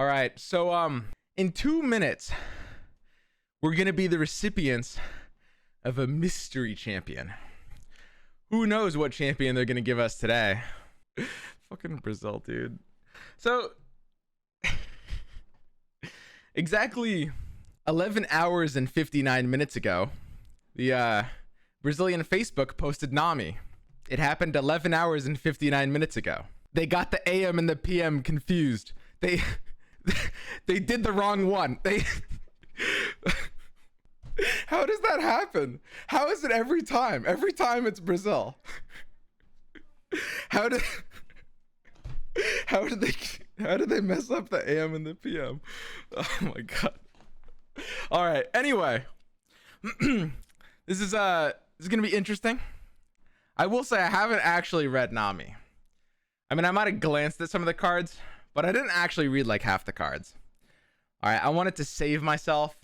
All right, so in 2 minutes, we're gonna be the recipients of a mystery champion. Who knows what champion they're gonna give us today? Fucking Brazil, dude. So exactly 11 hours and 59 minutes ago, the Brazilian Facebook posted Nami. It happened 11 hours and 59 minutes ago. They got the AM and the PM confused. They did the wrong one. How does that happen? How is it every time? Every time it's Brazil. How did they mess up the AM and the PM? Oh my god. All right. Anyway, this is gonna be interesting. I will say I haven't actually read Nami. I mean, I might have glanced at some of the cards, but I didn't actually read like half the cards. All right, I wanted to save myself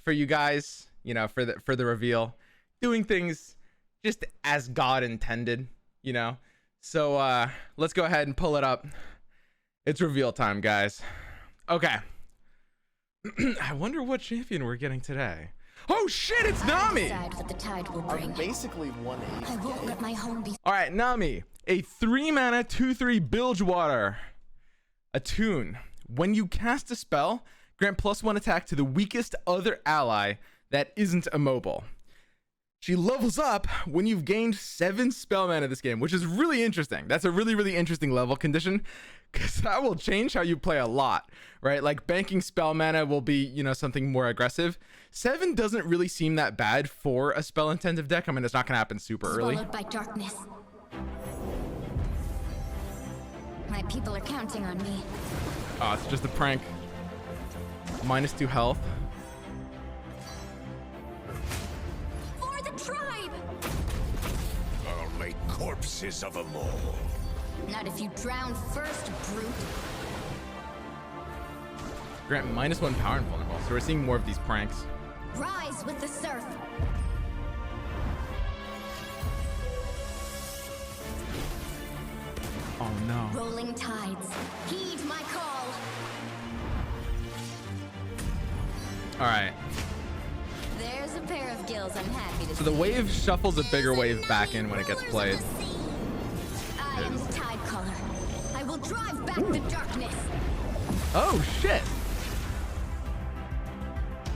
for you guys, you know, for the reveal, doing things just as God intended, you know. So let's go ahead and pull it up. It's reveal time, guys. Okay. I wonder what champion we're getting today. Oh shit, it's Nami! What the tide will bring. Basically 1/8. I won't let my home be. All right, Nami, a 3-mana 2/3 Bilgewater attune. When you cast a spell, grant +1 attack to the weakest other ally that isn't immobile. She levels up when you've gained 7 spell mana this game, which is really interesting. That's a really, really interesting level condition, because that will change how you play a lot, right? Like banking spell mana will be, you know, something more aggressive. 7 doesn't really seem that bad for a spell intensive deck. I mean, it's not gonna happen super early. Swallowed by darkness. My people are counting on me. Oh, it's just a prank. -2 health. For the tribe! I'll make corpses of them all. Not if you drown first, brute. Grant -1 power and vulnerable. So we're seeing more of these pranks. Rise with the surf. Oh no. Rolling tides. Heed my call. All right. There's a pair of gills I'm happy to So the see. wave shuffles a bigger wave back in when it gets played. I am the tide caller. I will drive back the darkness. Oh shit.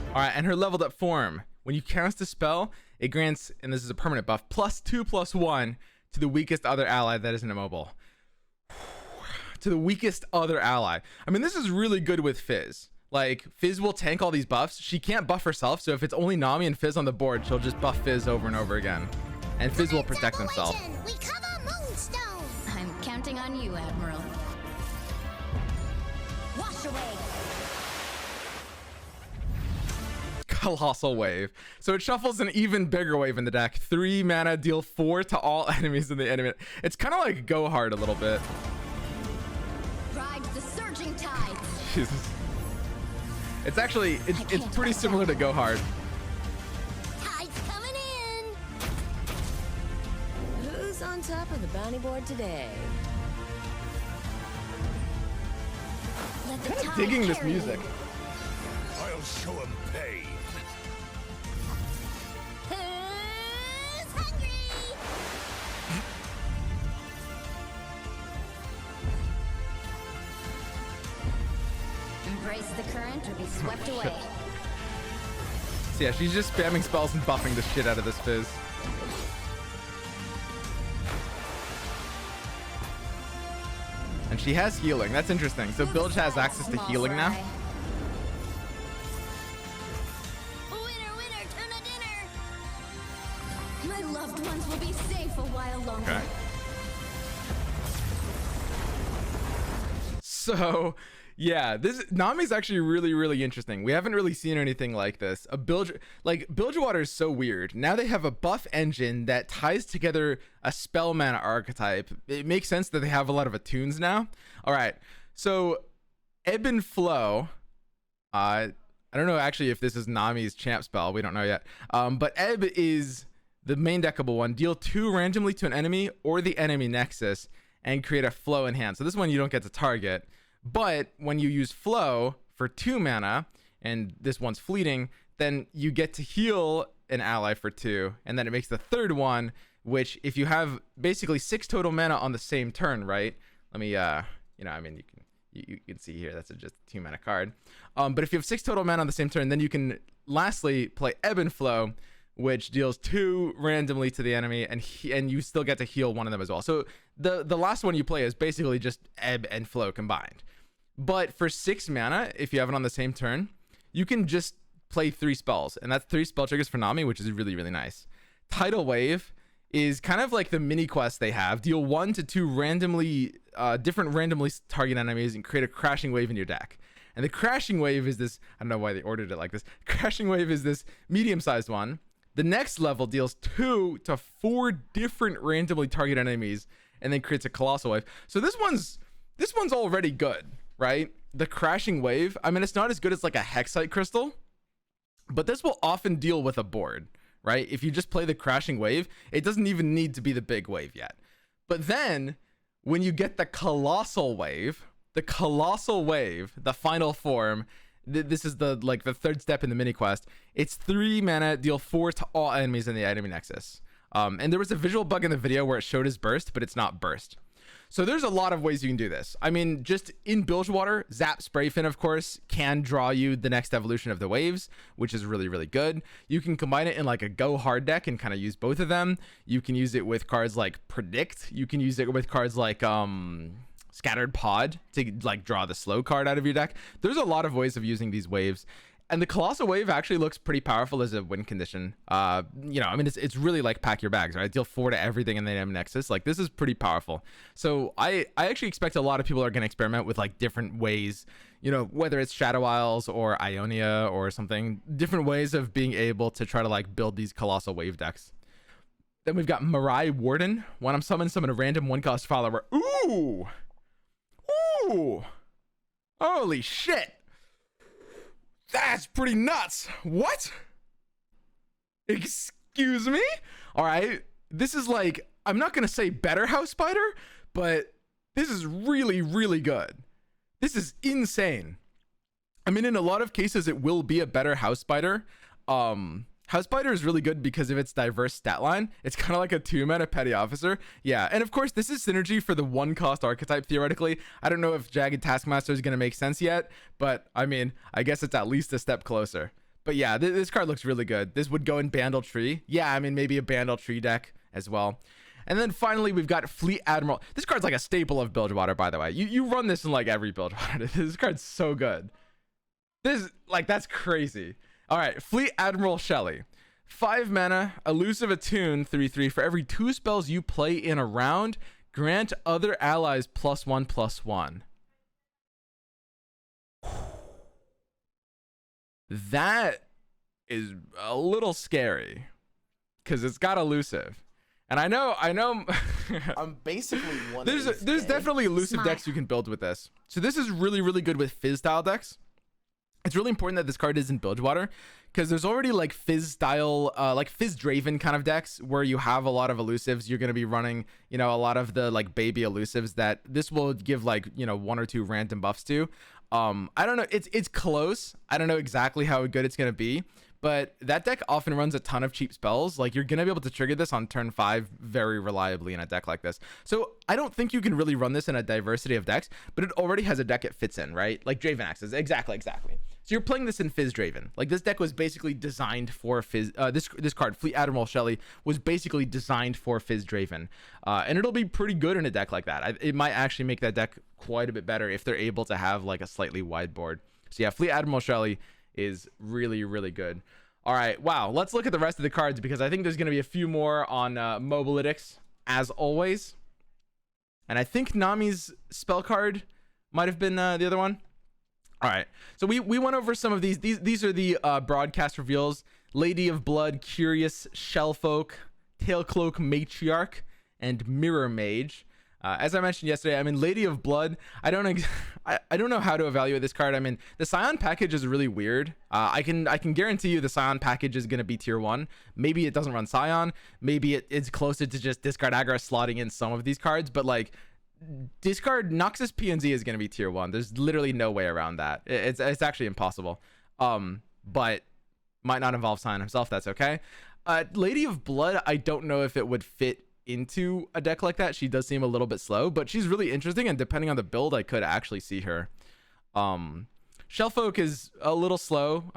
All right, and her leveled up form. When you cast a spell, it grants, and this is a permanent buff, +2/+1 to the weakest other ally that isn't immobile. To the weakest other ally. I mean, this is really good with Fizz. Like, Fizz will tank all these buffs. She can't buff herself, so if it's only Nami and Fizz on the board, she'll just buff Fizz over and over again. And Fizz will protect himself. We cover Moonstone. I'm counting on you, Admiral. Wash away. Colossal wave. So it shuffles an even bigger wave in the deck. 3 mana, deal 4 to all enemies in the enemy. It's kind of like Go Hard a little bit. Ride the surging tides. Jesus. It's actually, it's pretty similar to Go Hard. Tides coming in. Who's on top of the bounty board today? Let the Kind of tide digging this carry you. music. I'll show them pain. Who's hungry? Embrace the current or be swept away. So yeah, she's just spamming spells and buffing the shit out of this Fizz. And she has healing. That's interesting. So Bilge has access to Small healing now. fry. Winner, winner, turn a dinner. My loved ones will be safe a while longer. Okay. So yeah, this Nami's actually really, really interesting. We haven't really seen anything like this. A Bilgewater is so weird. Now they have a buff engine that ties together a spell mana archetype. It makes sense that they have a lot of attunes now. All right, so Ebb and Flow. I don't know actually if this is Nami's champ spell. We don't know yet. But Ebb is the main deckable one. Deal 2 randomly to an enemy or the enemy nexus and create a flow in hand. So this one you don't get to target. But when you use flow for 2 mana, and this one's fleeting, then you get to heal an ally for 2, and then it makes the third one, which if you have basically 6 total mana on the same turn, right? Let me, you can see here, that's just a 2 mana card. But if you have 6 total mana on the same turn, then you can lastly play Ebb and Flow, which deals 2 randomly to the enemy, and you still get to heal one of them as well. So the last one you play is basically just Ebb and Flow combined. But for 6 mana, if you have it on the same turn, you can just play 3 spells, and that's 3 spell triggers for Nami, which is really, really nice. Tidal Wave is kind of like the mini quest they have. Deal 1 to 2 randomly different randomly target enemies and create a crashing wave in your deck. And the crashing wave is this, I don't know why they ordered it like this. Crashing wave is this medium-sized one. The next level deals 2 to 4 different randomly target enemies and then creates a colossal wave. So this one's already good, right? The crashing wave, I mean, it's not as good as like a Hexite crystal, but this will often deal with a board, right? If you just play the crashing wave, it doesn't even need to be the big wave yet. But then when you get the colossal wave, the final form, this is the third step in the mini quest. It's 3 mana, deal 4 to all enemies in the enemy nexus. And there was a visual bug in the video where it showed as burst, but it's not burst. So there's a lot of ways you can do this. I mean, just in Bilgewater, Zap Sprayfin, of course, can draw you the next evolution of the waves, which is really, really good. You can combine it in like a go hard deck and kind of use both of them. You can use it with cards like Predict. You can use it with cards like Scattered Pod to like draw the slow card out of your deck. There's a lot of ways of using these waves. And the Colossal Wave actually looks pretty powerful as a win condition. I mean, it's really like pack your bags, right? Deal 4 to everything in the enemy nexus. Like, this is pretty powerful. So I actually expect a lot of people are going to experiment with like different ways, whether it's Shadow Isles or Ionia or something, different ways of being able to try to like build these Colossal Wave decks. Then we've got Marai Warden. When I'm summon a random 1-cost follower. Ooh! Holy shit! That's pretty nuts. What? Excuse me? All right. This is like, I'm not going to say better House Spider, but this is really, really good. This is insane. I mean, in a lot of cases, it will be a better House Spider. House Spider is really good because of its diverse stat line. It's kind of like a 2-mana petty officer. Yeah, and of course, this is synergy for the 1-cost archetype, theoretically. I don't know if Jagged Taskmaster is going to make sense yet, but I mean, I guess it's at least a step closer. But yeah, this card looks really good. This would go in Bandle Tree. Yeah, I mean, maybe a Bandle Tree deck as well. And then finally, we've got Fleet Admiral. This card's like a staple of Bilgewater, by the way. You run this in like every Bilgewater. This card's so good. That's crazy. All right, Fleet Admiral Shelly. 5 mana, elusive attune, 3/3. For every 2 spells you play in a round, grant other allies +1/+1. That is a little scary because it's got elusive. And I know I'm basically one. There's definitely elusive decks you can build with this. So this is really, really good with Fizz style decks. It's really important that this card is in Bilgewater because there's already like Fizz style, like Fizz Draven kind of decks where you have a lot of elusives. You're going to be running, a lot of the like baby elusives that this will give like, 1 or 2 random buffs to. I don't know. It's close. I don't know exactly how good it's going to be, but that deck often runs a ton of cheap spells. Like, you're going to be able to trigger this on turn 5 very reliably in a deck like this. So I don't think you can really run this in a diversity of decks, but it already has a deck it fits in, right? Like Draven Axes. Exactly. So you're playing this in Fizz Draven. Like, this deck was basically designed for Fizz. This card, Fleet Admiral Shelly, was basically designed for Fizz Draven. And it'll be pretty good in a deck like that. It might actually make that deck quite a bit better if they're able to have like a slightly wide board. So yeah, Fleet Admiral Shelly is really, really good. All right, wow, let's look at the rest of the cards because I think there's going to be a few more on Mobalytics, as always. And I think Nami's spell card might have been the other one. All right, so we went over some of these. These are the broadcast reveals. Lady of Blood, Curious, Shellfolk, Tailcloak Matriarch, and Mirror Mage. As I mentioned yesterday, I mean, Lady of Blood, I don't know how to evaluate this card. I mean, the Scion package is really weird. I can guarantee you the Scion package is going to be tier 1. Maybe it doesn't run Scion. Maybe it's closer to just discard aggro slotting in some of these cards. But like, discard Noxus PNZ is going to be tier 1. There's literally no way around that. It's actually impossible. But might not involve Sion himself. That's okay. Lady of Blood, I don't know if it would fit into a deck like that. She does seem a little bit slow, but she's really interesting, and depending on the build, I could actually see her. Shellfolk is a little slow.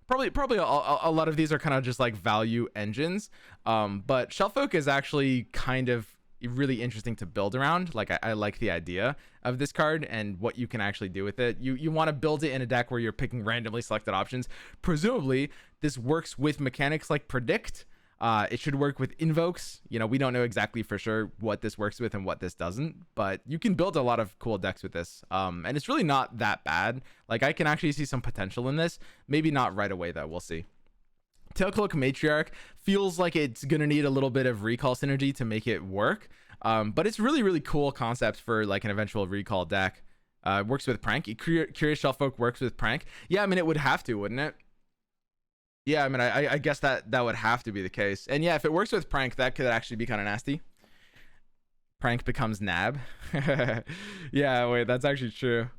Probably a lot of these are kind of just like value engines. But Shellfolk is actually kind of really interesting to build around. Like I like the idea of this card and what you can actually do with it. You want to build it in a deck where you're picking randomly selected options. Presumably this works with mechanics like predict. It should work with invokes. You know, we don't know exactly for sure what this works with and what this doesn't, but you can build a lot of cool decks with this. And it's really not that bad. Like I can actually see some potential in this. Maybe not right away though. We'll see. Tail-Matriarch feels like it's going to need a little bit of recall synergy to make it work. But it's really cool concept for like an eventual recall deck. Works with Prank. Curious Shellfolk works with Prank. Yeah, I mean, it would have to, wouldn't it? Yeah, I mean, I guess that would have to be the case. And yeah, if it works with Prank, that could actually be kind of nasty. Prank becomes Nab. Yeah, wait, that's actually true.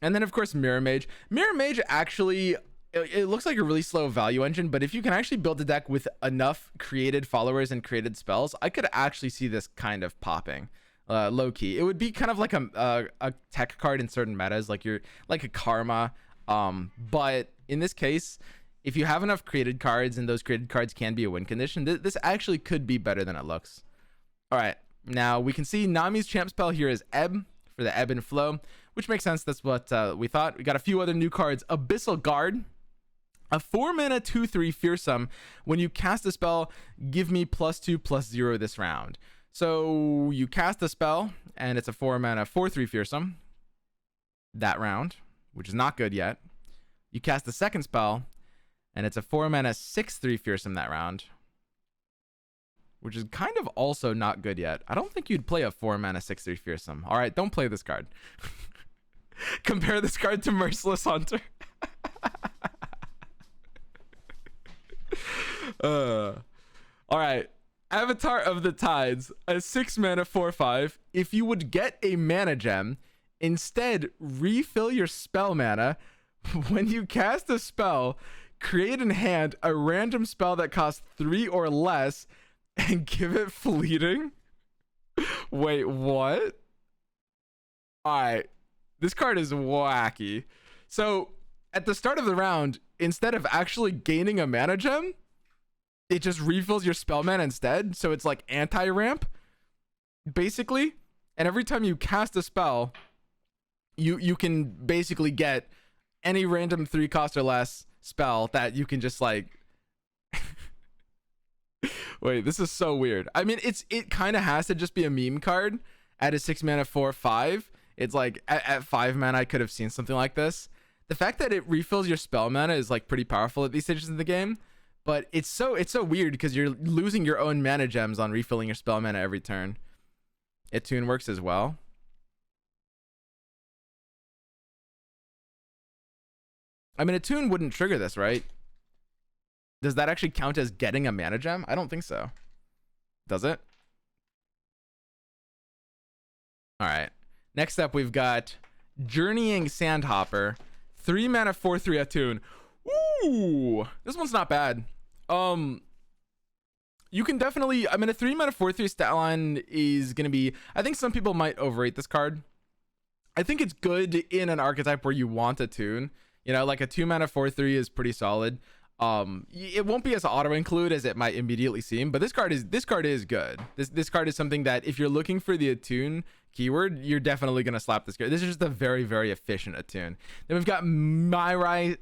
And then, of course, Mirror Mage. Mirror Mage actually... It looks like a really slow value engine, but if you can actually build a deck with enough created followers and created spells, I could actually see this kind of popping. Low key, it would be kind of like a tech card in certain metas, like a Karma. But in this case, if you have enough created cards and those created cards can be a win condition, this actually could be better than it looks. All right, now we can see Nami's champ spell here is Ebb for the ebb and flow, which makes sense. That's what we thought. We got a few other new cards. Abyssal Guard. A 4-mana 2/3 fearsome. When you cast a spell, give me +2/+0 this round. So you cast a spell, and it's a 4-mana 4/3 fearsome that round, which is not good yet. You cast the second spell, and it's a 4-mana 6/3 fearsome that round, which is kind of also not good yet. I don't think you'd play a 4-mana 6/3 fearsome. All right, don't play this card. Compare this card to Merciless Hunter. All right, Avatar of the Tides, a 6-mana 4/5. If you would get a mana gem, instead refill your spell mana. When you cast a spell, create in hand a random spell that costs 3 or less and give it fleeting. Wait, what? All right, this card is wacky. So at the start of the round, instead of actually gaining a mana gem, it just refills your spell mana instead. So it's like anti-ramp, basically. And every time you cast a spell, you can basically get any random 3 cost or less spell that you can just like... Wait, this is so weird. I mean, it kind of has to just be a meme card at a 6-mana 4/5. It's like at 5 mana, I could have seen something like this. The fact that it refills your spell mana is like pretty powerful at these stages of the game. But it's so weird because you're losing your own mana gems on refilling your spell mana every turn. Attune works as well. I mean, Attune wouldn't trigger this, right? Does that actually count as getting a mana gem? I don't think so. Does it? All right. Next up, we've got Journeying Sandhopper. 3-mana 4/3 Attune. Ooh, this one's not bad. You can definitely, I mean, a 3-mana 4/3 stat line is going to be, I think some people might overrate this card. I think it's good in an archetype where you want Attune. You know, like a 2-mana 4/3 is pretty solid. It won't be as auto include as it might immediately seem, but this card is good. This card is something that if you're looking for the Attune keyword, you're definitely going to slap this card. This is just a very very efficient Attune. Then we've got Marai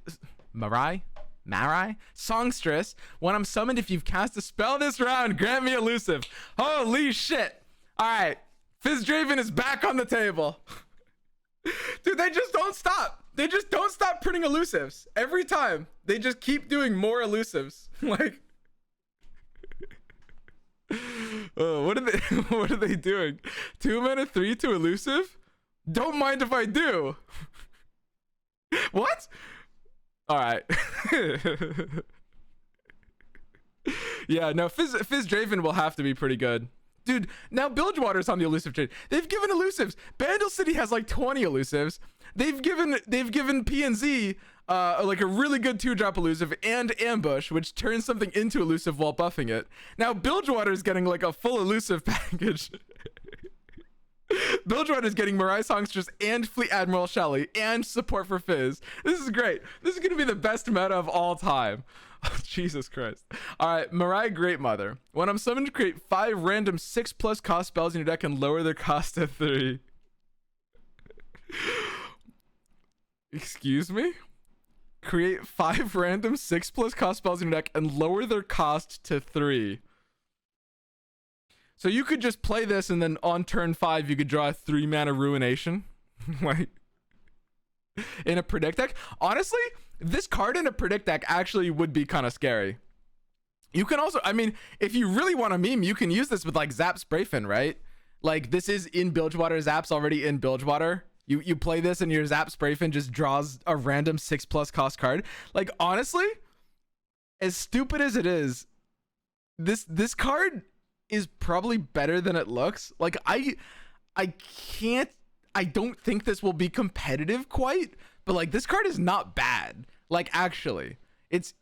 Songstress. When I'm summoned, if you've cast a spell this round, grant me elusive. Holy shit. All right, Draven is back on the table. Dude, they just don't stop. They just don't stop printing elusives. Every time they just keep doing more elusives. Like, what are they doing? 2-mana 3/2 elusive? Don't mind if I do. What? All right. Yeah, no, Draven will have to be pretty good. Dude, now Bilgewater's on the elusive trade. They've given elusives. Bandle City has like 20 elusives. They've given PNZ like a really good 2-drop elusive and ambush, which turns something into elusive while buffing it. Now Bilgewater's getting like a full elusive package. Bilgewater's getting Marai, Songstress, and Fleet Admiral Shelley, and support for Fizz. This is great. This is gonna be the best meta of all time. Oh, Jesus Christ. All right, Marai, Greatmother. When I'm summoned, create 5 random 6+ cost spells in your deck and lower their cost to 3. Excuse me? Create 5 random 6+ cost spells in your deck and lower their cost to 3. So you could just play this and then on turn 5 you could draw a 3-mana Ruination. Like, in a predict deck. Honestly, this card in a predict deck actually would be kind of scary. You can also, I mean, if you really want to meme, you can use this with like Zap Sprayfin, right? Like this is in Bilgewater, Zap's already in Bilgewater. You play this and your Zap Sprayfin just draws a random 6+ cost card. Like honestly, as stupid as it is, this card is probably better than it looks. Like I don't think this will be competitive quite, but like this card is not bad. Like actually, it's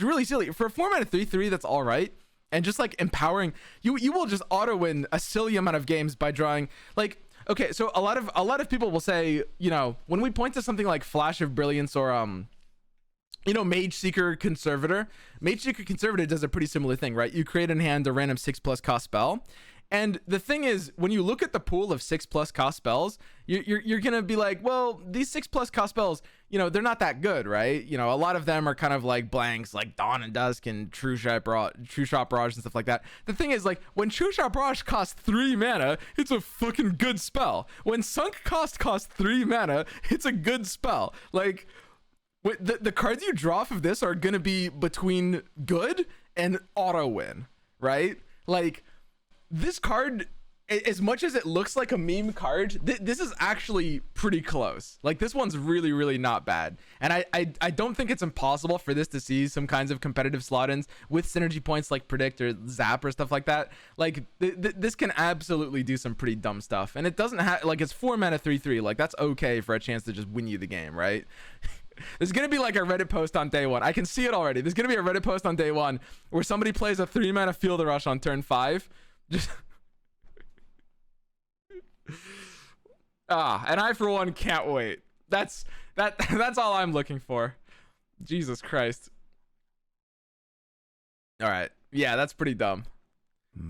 really silly for a 4-mana 3/3. That's all right, and just like empowering you will just auto win a silly amount of games by drawing like. Okay, so a lot of people will say, you know, when we point to something like Flash of Brilliance or you know, Mage Seeker Conservator. Mage Seeker Conservator does a pretty similar thing, right? You create in hand a random 6+ cost spell. And the thing is, when you look at the pool of 6+ cost spells, you're gonna be like, well, these 6+ cost spells, you know, they're not that good, right? You know, a lot of them are kind of like blanks, like Dawn and Dusk and True Shot Barrage and stuff like that. The thing is, like, when True Shot Barrage costs 3 mana, it's a fucking good spell. When Sunk costs 3 mana, it's a good spell. Like, the cards you draw off of this are gonna be between good and auto win, right? Like, this card, as much as it looks like a meme card, this is actually pretty close. Like this one's really, really not bad. And I don't think it's impossible for this to see some kinds of competitive slot-ins with synergy points like Predict or Zap or stuff like that. Like this can absolutely do some pretty dumb stuff. And it doesn't have, like, it's 4-mana 3/3. Like that's okay for a chance to just win you the game, right? There's gonna be like a Reddit post on day 1. I can see it already. There's gonna be a Reddit post on day 1 where somebody plays a 3-mana Field Rush on turn 5. Just and I for one can't wait. That's all I'm looking for. Jesus Christ. All right, yeah, that's pretty dumb.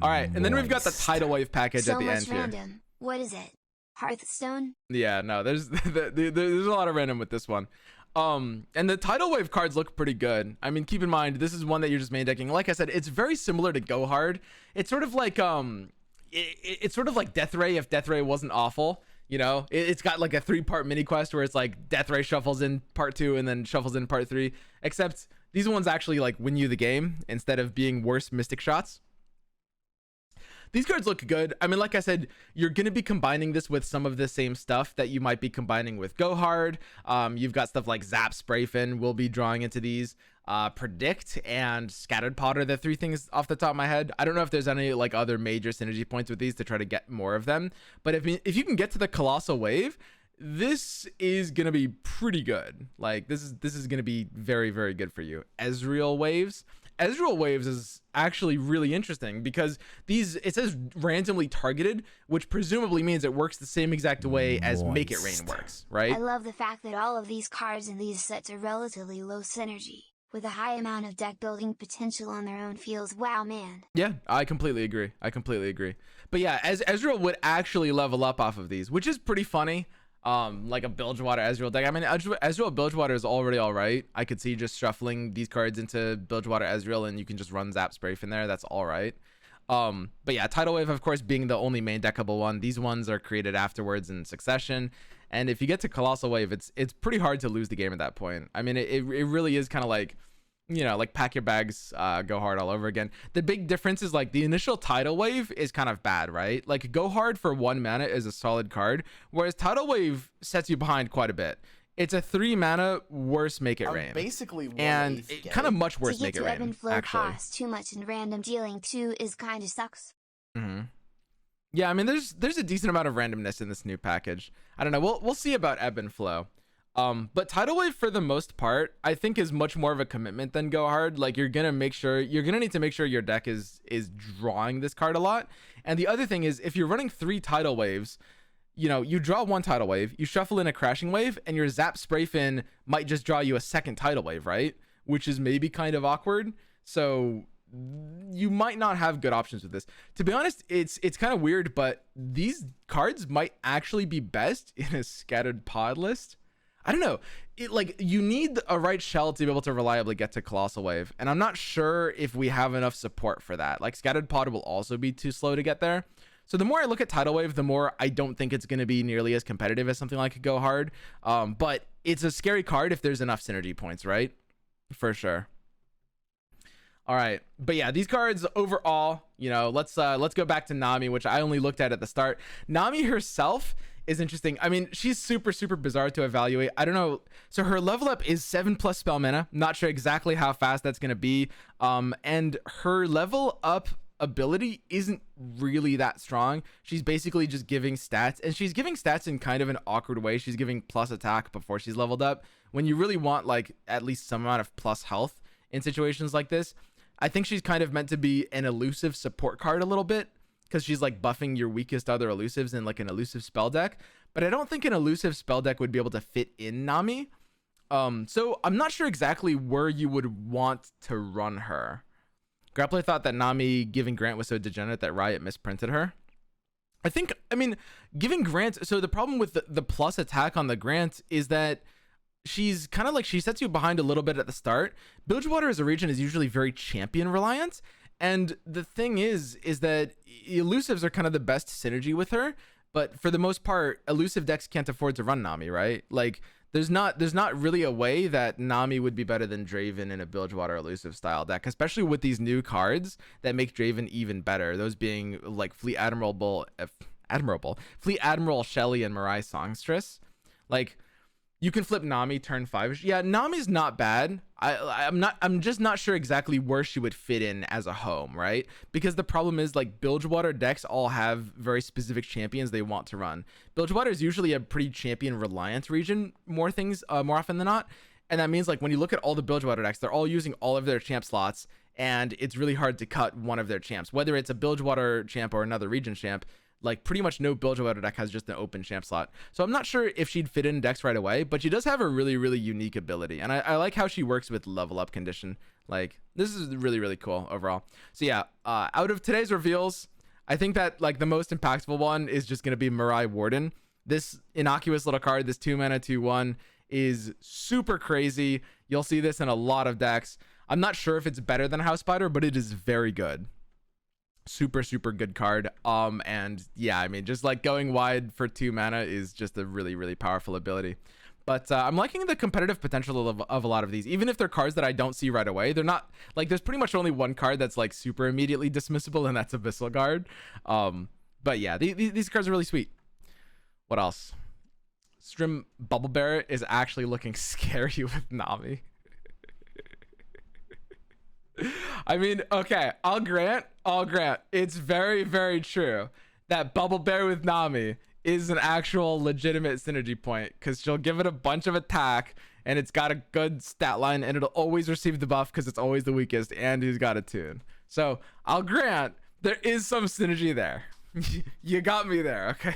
All right, and then we've got the Tidal Wave package at the end here. Random. What is it? Hearthstone? Yeah, no, there's a lot of random with this one. And the Tidal Wave cards look pretty good. I mean, keep in mind, this is one that you're just main decking. Like I said, it's very similar to Go Hard. It's sort of like it's sort of like Death Ray if Death Ray wasn't awful. You know, it's got like a 3-part mini quest where it's like Death Ray shuffles in part 2 and then shuffles in part 3. Except these ones actually like win you the game instead of being worse Mystic Shots. These cards look good. I mean, like I said, you're going to be combining this with some of the same stuff that you might be combining with Go Hard. You've got stuff like Zap Sprayfin will be drawing into these. Predict and Scattered Pot are the 3 things off the top of my head. I don't know if there's any like other major synergy points with these to try to get more of them. But if you can get to the Colossal Wave, this is going to be pretty good. Like this is going to be very, very good for you. Ezreal Waves is actually really interesting because it says randomly targeted, which presumably means it works the same exact way as Make It Rain works, right? I love the fact that all of these cards in these sets are relatively low synergy, with a high amount of deck building potential on their own fields. Wow, man. Yeah, I completely agree. But yeah, as Ezreal would actually level up off of these, which is pretty funny. Like a Bilgewater Ezreal deck. I mean, Ezreal Bilgewater is already all right. I could see just shuffling these cards into Bilgewater Ezreal and you can just run Zap Sprayfin there. That's all right. But yeah, Tidal Wave, of course, being the only main deckable one. These ones are created afterwards in succession. And if you get to Colossal Wave, it's pretty hard to lose the game at that point. I mean, it really is kind of like, you know, like pack your bags, Go Hard all over again. The big difference is like the initial Tidal Wave is kind of bad, right? Like Go Hard for 1 mana is a solid card, whereas Tidal Wave sets you behind quite a bit. It's a 3 mana worse Make It Rain. Basically, and kind of much worse Make It Rain. To get to ebb and flow costs too much, and random dealing too is kind of sucks. Yeah, I mean, there's a decent amount of randomness in this new package. I don't know. We'll see about ebb and flow. But Tidal Wave, for the most part, I think is much more of a commitment than Go Hard. Like, you're gonna need to make sure your deck is drawing this card a lot. And the other thing is, if you're running 3 Tidal Waves, you know, you draw 1 Tidal Wave, you shuffle in a Crashing Wave, and your Zap Spray Fin might just draw you a 2nd Tidal Wave, right? Which is maybe kind of awkward. So you might not have good options with this. To be honest, it's kind of weird, but these cards might actually be best in a Scattered Pod list. I don't know. You need a right shell to be able to reliably get to Colossal Wave, and I'm not sure if we have enough support for that. Like, Scattered Pod will also be too slow to get there. So the more I look at Tidal Wave, the more I don't think it's going to be nearly as competitive as something like Go Hard. But it's a scary card if there's enough synergy points, right? For sure. All right, but yeah, these cards overall, you know, let's go back to Nami, which I only looked at the start. Nami herself is interesting. I mean, she's super bizarre to evaluate. I don't know. So her level up is 7+ spell mana. Not sure exactly how fast that's gonna be. And her level up ability isn't really that strong. She's basically just giving stats, and she's giving stats in kind of an awkward way. She's giving plus attack before she's leveled up, when you really want like at least some amount of plus health in situations like this. I think she's kind of meant to be an elusive support card a little bit, because she's like buffing your weakest other elusives in like an elusive spell deck. But I don't think an elusive spell deck would be able to fit in Nami. So I'm not sure exactly where you would want to run her. Grappler thought that Nami giving Grant was so degenerate that Riot misprinted her. I mean, giving Grant, so the problem with the plus attack on the Grant is that she's kind of like, she sets you behind a little bit at the start. Bilgewater as a region is usually very champion reliant. And the thing is that elusives are kind of the best synergy with her. But for the most part, elusive decks can't afford to run Nami, right? Like, there's not really a way that Nami would be better than Draven in a Bilgewater elusive style deck, especially with these new cards that make Draven even better. Those being like Fleet Admiral, Shelly, and Marai Songstress. Like, you can flip Nami turn 5. Yeah, Nami's not bad. I'm just not sure exactly where she would fit in as a home, right? Because the problem is, like, Bilgewater decks all have very specific champions they want to run. Bilgewater is usually a pretty champion reliant region, more often than not. And that means, like, when you look at all the Bilgewater decks, they're all using all of their champ slots, and it's really hard to cut one of their champs, whether it's a Bilgewater champ or another region champ. Like, pretty much no Bilgewater deck has just an open champ slot. So I'm not sure if she'd fit in decks right away, but she does have a really unique ability. And I like how she works with level up condition. Like, this is really cool overall. So yeah, out of today's reveals, I think that like the most impactful one is just going to be Marai Warden. This innocuous little card, this 2-mana 2/1, is super crazy. You'll see this in a lot of decks. I'm not sure if it's better than House Spider, but it is very good. Super good card. And yeah, I mean, just like going wide for 2 mana is just a really powerful ability. But I'm liking the competitive potential of a lot of these, even if they're cards that I don't see right away. They're not like, there's pretty much only one card that's like super immediately dismissible, and that's Abyssal Guard. But yeah, these cards are really sweet. What else? Strim Bubble Bear is actually looking scary with Nami. I mean, okay, I'll grant it's very true that Bubble Bear with Nami is an actual legitimate synergy point, because she'll give it a bunch of attack, and it's got a good stat line, and it'll always receive the buff because it's always the weakest, and he's got a tune. So I'll grant there is some synergy there. You got me there, okay?